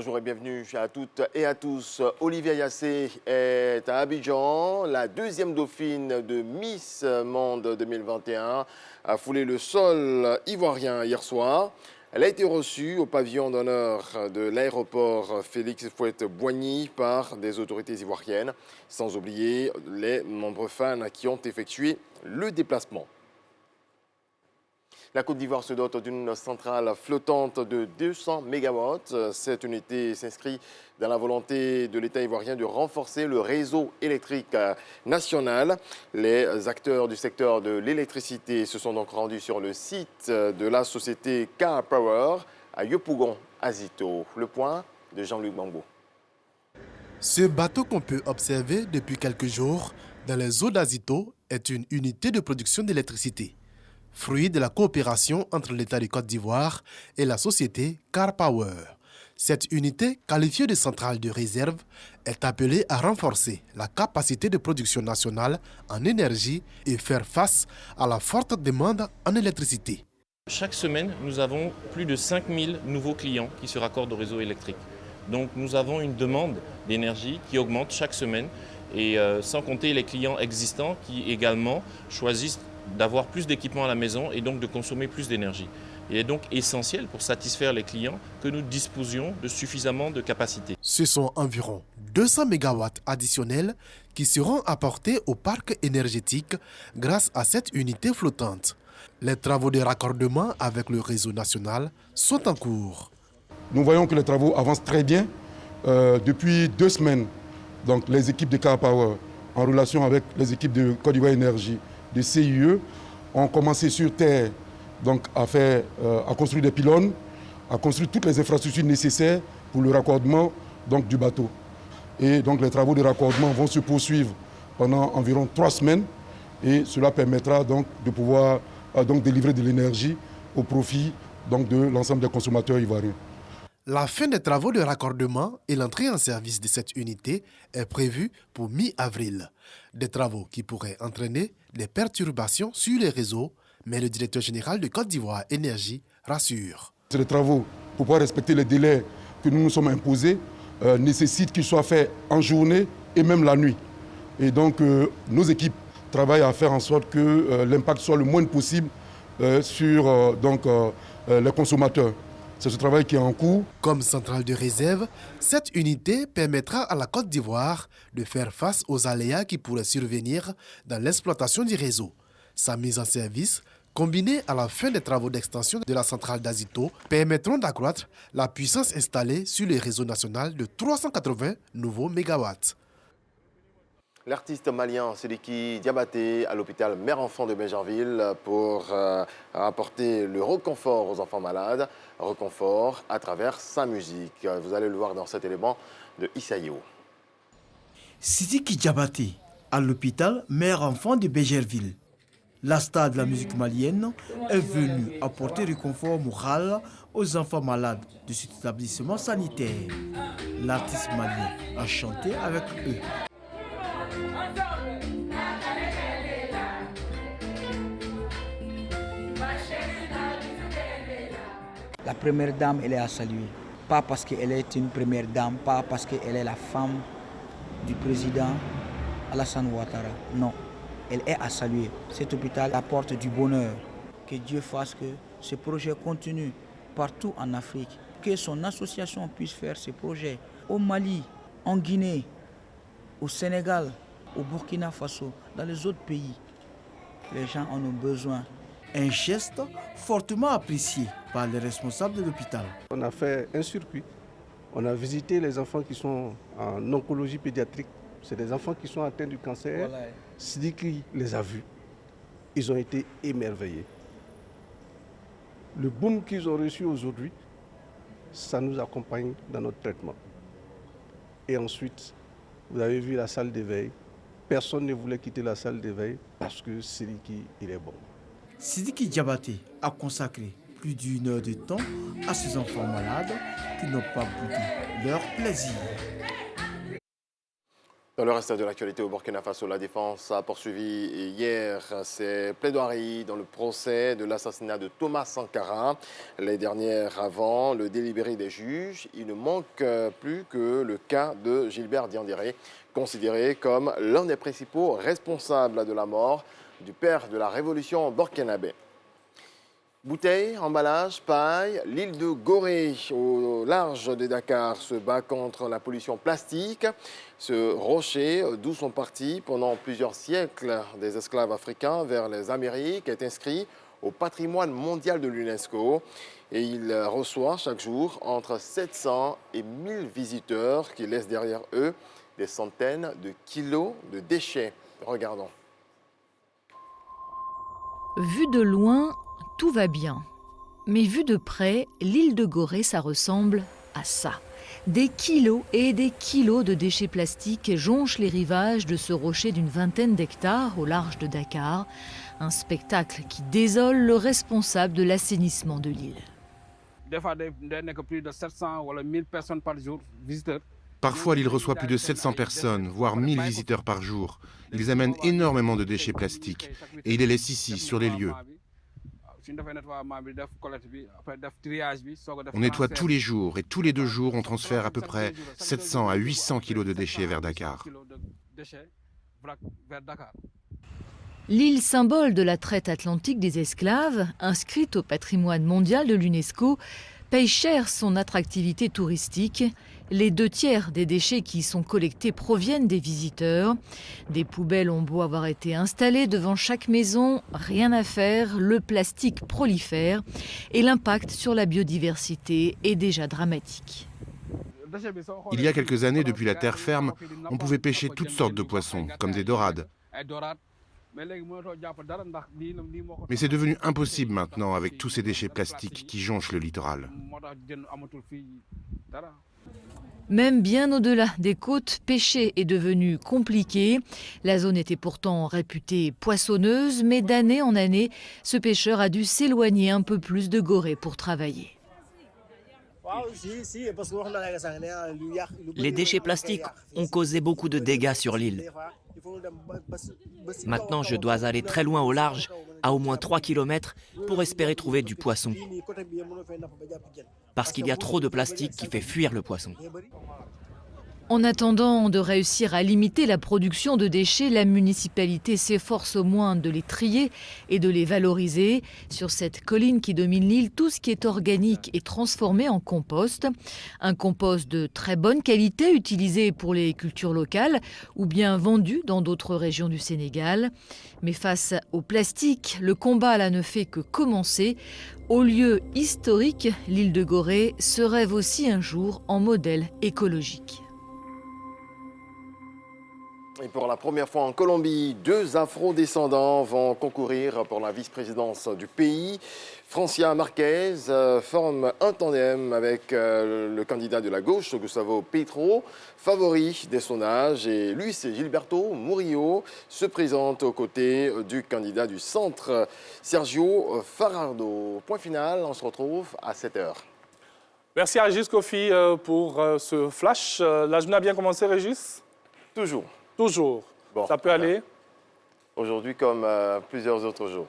Bonjour et bienvenue à toutes et à tous. Olivia Yassé est à Abidjan. La deuxième dauphine de Miss Monde 2021 a foulé le sol ivoirien hier soir. Elle a été reçue au pavillon d'honneur de l'aéroport Félix Houphouët-Boigny par des autorités ivoiriennes, sans oublier les nombreux fans qui ont effectué le déplacement. La Côte d'Ivoire se dote d'une centrale flottante de 200 MW. Cette unité s'inscrit dans la volonté de l'État ivoirien de renforcer le réseau électrique national. Les acteurs du secteur de l'électricité se sont donc rendus sur le site de la société Car Power à Yopougon, Azito. Le point de Jean-Luc Bambo. Ce bateau qu'on peut observer depuis quelques jours dans les eaux d'Azito est une unité de production d'électricité, fruit de la coopération entre l'État de Côte d'Ivoire et la société Car Power. Cette unité, qualifiée de centrale de réserve, est appelée à renforcer la capacité de production nationale en énergie et faire face à la forte demande en électricité. Chaque semaine, nous avons plus de 5000 nouveaux clients qui se raccordent au réseau électrique. Donc nous avons une demande d'énergie qui augmente chaque semaine et sans compter les clients existants qui également choisissent d'avoir plus d'équipements à la maison et donc de consommer plus d'énergie. Il est donc essentiel pour satisfaire les clients que nous disposions de suffisamment de capacité. Ce sont environ 200 MW additionnels qui seront apportés au parc énergétique grâce à cette unité flottante. Les travaux de raccordement avec le réseau national sont en cours. Nous voyons que les travaux avancent très bien. Depuis 2 semaines, donc les équipes de Car Power, en relation avec les équipes de Côte d'Ivoire Énergie, de CIE, ont commencé sur terre donc, à construire des pylônes, à construire toutes les infrastructures nécessaires pour le raccordement donc, du bateau. Et donc les travaux de raccordement vont se poursuivre pendant environ 3 semaines et cela permettra donc de pouvoir donc, délivrer de l'énergie au profit donc, de l'ensemble des consommateurs ivoiriens. La fin des travaux de raccordement et l'entrée en service de cette unité est prévue pour mi-avril. Des travaux qui pourraient entraîner des perturbations sur les réseaux, mais le directeur général de Côte d'Ivoire Énergie rassure. Ces travaux, pour pouvoir respecter les délais que nous nous sommes imposés, nécessitent qu'ils soient faits en journée et même la nuit. Et donc nos équipes travaillent à faire en sorte que l'impact soit le moindre possible sur les consommateurs. C'est ce travail qui est en cours. Comme centrale de réserve, cette unité permettra à la Côte d'Ivoire de faire face aux aléas qui pourraient survenir dans l'exploitation du réseau. Sa mise en service, combinée à la fin des travaux d'extension de la centrale d'Azito, permettront d'accroître la puissance installée sur le réseau national de 380 nouveaux mégawatts. L'artiste malien Sidiki Diabaté à l'hôpital Mère-Enfant de Béjerville pour apporter le réconfort aux enfants malades, réconfort à travers sa musique. Vous allez le voir dans cet élément de Issaïo. Sidiki Diabaté à l'hôpital Mère-Enfant de Béjerville. La star de la musique malienne est venue apporter réconfort moral aux enfants malades de cet établissement sanitaire. L'artiste malien a chanté avec eux. La première dame, elle est à saluer. Pas parce qu'elle est une première dame, pas parce qu'elle est la femme du président Alassane Ouattara. Non, elle est à saluer. Cet hôpital apporte du bonheur. Que Dieu fasse que ce projet continue partout en Afrique. Que son association puisse faire ce projet au Mali, en Guinée, au Sénégal, au Burkina Faso, dans les autres pays. Les gens en ont besoin. Un geste fortement apprécié par les responsables de l'hôpital. On a fait un circuit. On a visité les enfants qui sont en oncologie pédiatrique. C'est des enfants qui sont atteints du cancer. Voilà. Sidiki les a vus. Ils ont été émerveillés. Le boom qu'ils ont reçu aujourd'hui, ça nous accompagne dans notre traitement. Et ensuite, vous avez vu la salle d'éveil. Personne ne voulait quitter la salle d'éveil parce que Sidiki, il est bon. Sidiki Diabaté a consacré plus d'1 heure de temps à ces enfants malades qui n'ont pas boudé leur plaisir. Dans le reste de l'actualité au Burkina Faso, la défense a poursuivi hier ses plaidoiries dans le procès de l'assassinat de Thomas Sankara. Les dernières avant le délibéré des juges, il ne manque plus que le cas de Gilbert Diendéré, considéré comme l'un des principaux responsables de la mort du père de la révolution burkinabé. Bouteilles, emballages, paille, l'île de Gorée, au large de Dakar, se bat contre la pollution plastique. Ce rocher, d'où sont partis pendant plusieurs siècles des esclaves africains vers les Amériques, est inscrit au patrimoine mondial de l'UNESCO. Et il reçoit chaque jour entre 700 et 1000 visiteurs qui laissent derrière eux des centaines de kilos de déchets. Regardons. Vu de loin, tout va bien. Mais vu de près, l'île de Gorée, ça ressemble à ça. Des kilos et des kilos de déchets plastiques jonchent les rivages de ce rocher d'une vingtaine d'hectares au large de Dakar. Un spectacle qui désole le responsable de l'assainissement de l'île. Des fois, il n'y a que plus de 700 ou 1000 personnes par jour, visiteurs. Parfois, l'île reçoit plus de 700 personnes, voire 1000 visiteurs par jour. Ils amènent énormément de déchets plastiques et ils les laissent ici, sur les lieux. On nettoie tous les jours et tous les 2 jours, on transfère à peu près 700 à 800 kilos de déchets vers Dakar. L'île symbole de la traite atlantique des esclaves, inscrite au patrimoine mondial de l'UNESCO, paye cher son attractivité touristique. Les 2/3 des déchets qui y sont collectés proviennent des visiteurs. Des poubelles ont beau avoir été installées devant chaque maison, rien à faire, le plastique prolifère et l'impact sur la biodiversité est déjà dramatique. Il y a quelques années, depuis la terre ferme, on pouvait pêcher toutes sortes de poissons, comme des dorades. Mais c'est devenu impossible maintenant avec tous ces déchets plastiques qui jonchent le littoral. Même bien au-delà des côtes, pêcher est devenu compliqué. La zone était pourtant réputée poissonneuse, mais d'année en année, ce pêcheur a dû s'éloigner un peu plus de Gorée pour travailler. Les déchets plastiques ont causé beaucoup de dégâts sur l'île. Maintenant, je dois aller très loin au large, à au moins 3 km, pour espérer trouver du poisson. Parce qu'il y a trop de plastique qui fait fuir le poisson. En attendant de réussir à limiter la production de déchets, la municipalité s'efforce au moins de les trier et de les valoriser. Sur cette colline qui domine l'île, tout ce qui est organique est transformé en compost. Un compost de très bonne qualité utilisé pour les cultures locales ou bien vendu dans d'autres régions du Sénégal. Mais face au plastique, le combat là ne fait que commencer. Au lieu historique, l'île de Gorée se rêve aussi un jour en modèle écologique. Et pour la première fois en Colombie, 2 afro-descendants vont concourir pour la vice-présidence du pays. Francia Marquez forme un tandem avec le candidat de la gauche, Gustavo Petro, favori des sondages. Et Luis Gilberto Murillo se présente aux côtés du candidat du centre, Sergio Fajardo. Point final, on se retrouve à 7h. Merci à Régis Kofi pour ce flash. La journée a bien commencé, Régis? Toujours. Toujours. Bon, ça peut aller? Aujourd'hui comme plusieurs autres jours.